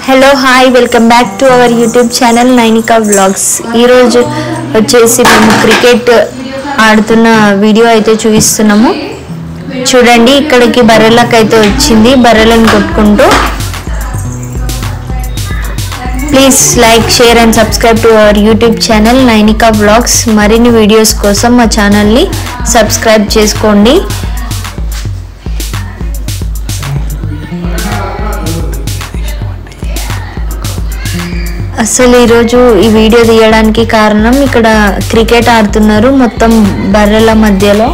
Hello hi welcome back to our YouTube channel Nainika vlogs. ఈరోజు వచ్చేసి మేము క్రికెట్ ఆడుతున్న వీడియో అయితే చూపిస్తున్నాము. చూడండి, ఇక్కడికి బర్రెలకు అయితే వచ్చింది, బర్రెలను కొట్టుకుంటూ. Please like, share and subscribe to our YouTube channel Nainika vlogs. మరిన్ని వీడియోస్ కోసం మా ఛానల్ని సబ్స్క్రైబ్ చేసుకోండి. అసలు ఈరోజు ఈ వీడియో తీయడానికి కారణం, ఇక్కడ క్రికెట్ ఆడుతున్నారు మొత్తం బర్రెల మధ్యలో.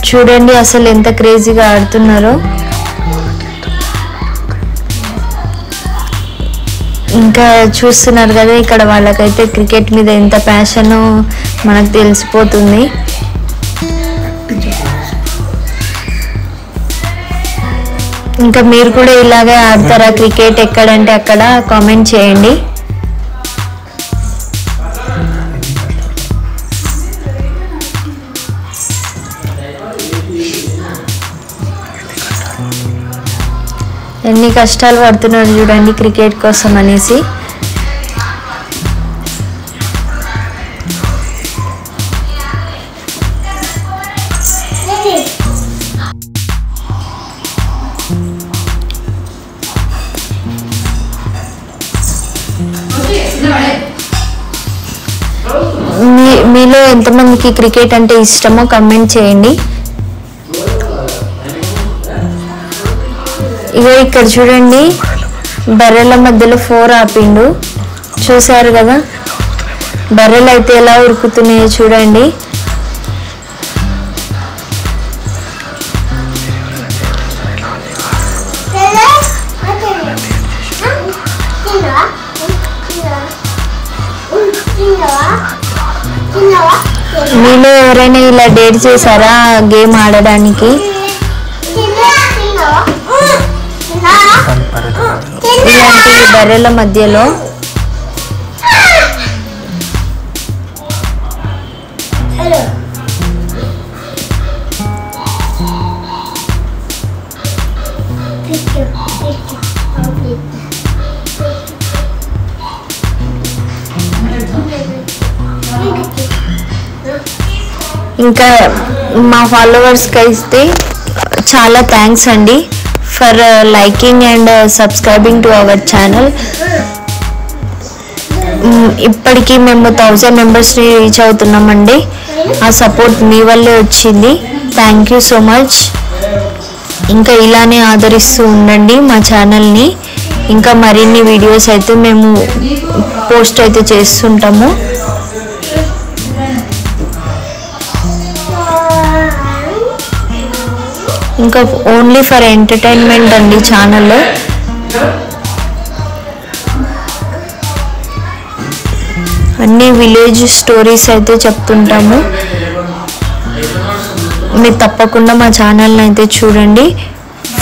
చూడండి అసలు ఎంత క్రేజీగా ఆడుతున్నారో. ఇంకా చూస్తున్నారు కదా, ఇక్కడ వాళ్ళకైతే క్రికెట్ మీద ఎంత ప్యాషనో మనకు తెలిసిపోతుంది. ఇంకా మీరు కూడా ఇలాగే ఆడతారా క్రికెట్? ఎక్కడంటే అక్కడ కామెంట్ చేయండి. ఎన్ని కష్టాలు పడుతున్నారు చూడండి క్రికెట్ కోసం అనేసి. మీలో ఎంతమందికి క్రికెట్ అంటే ఇష్టమో కమెంట్ చేయండి. ఇగో ఇక్కడ చూడండి, బర్రెల మధ్యలో 4 ఆపిండు. చూసారు కదా, బర్రెలు అయితే ఎలా ఉరుకుతున్నాయో చూడండి. మీలో ఎవరైనా ఇలా డేట్ చేశారా గేమ్ ఆడడానికి? ఇలాంటి బర్రెల మధ్యలో ఇంకా మా ఫాలోవర్స్కి అయితే చాలా థ్యాంక్స్ అండి for liking and subscribing to our channel. ఇప్పటికీ మేము 1000 మెంబర్స్ని రీచ్ అవుతున్నామండి. ఆ సపోర్ట్ మీ వల్లే వచ్చింది. Thank you so much. ఇంకా ఇలానే ఆదరిస్తూ ఉండండి మా ఛానల్ని. ఇంకా మరిన్ని వీడియోస్ అయితే మేము పోస్ట్ అయితే చేస్తుంటాము. ఇంకా ఓన్లీ ఫర్ ఎంటర్టైన్మెంట్ అండి ఛానల్లో. అన్ని విలేజ్ స్టోరీస్ అయితే చెప్తుంటాము. మీరు తప్పకుండా మా ఛానల్ని అయితే చూడండి.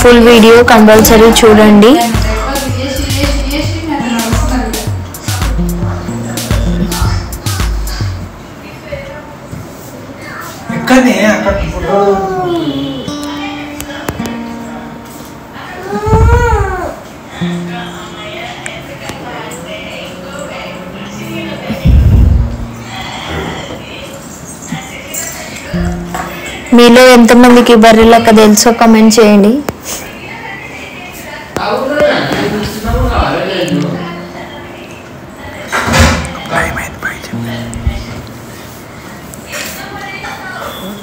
ఫుల్ వీడియో కంపల్సరీ చూడండి. మీలో ఎంతమందికి బర్రెలక్క తెలుసో కమెంట్ చేయండి.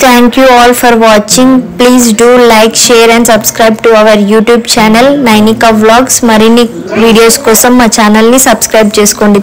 Thank you all for watching. Please do like, share and subscribe to our YouTube channel Nainika Vlogs. మరిన్ని వీడియోస్ కోసం మా ఛానల్ని సబ్స్క్రైబ్ చేసుకోండి.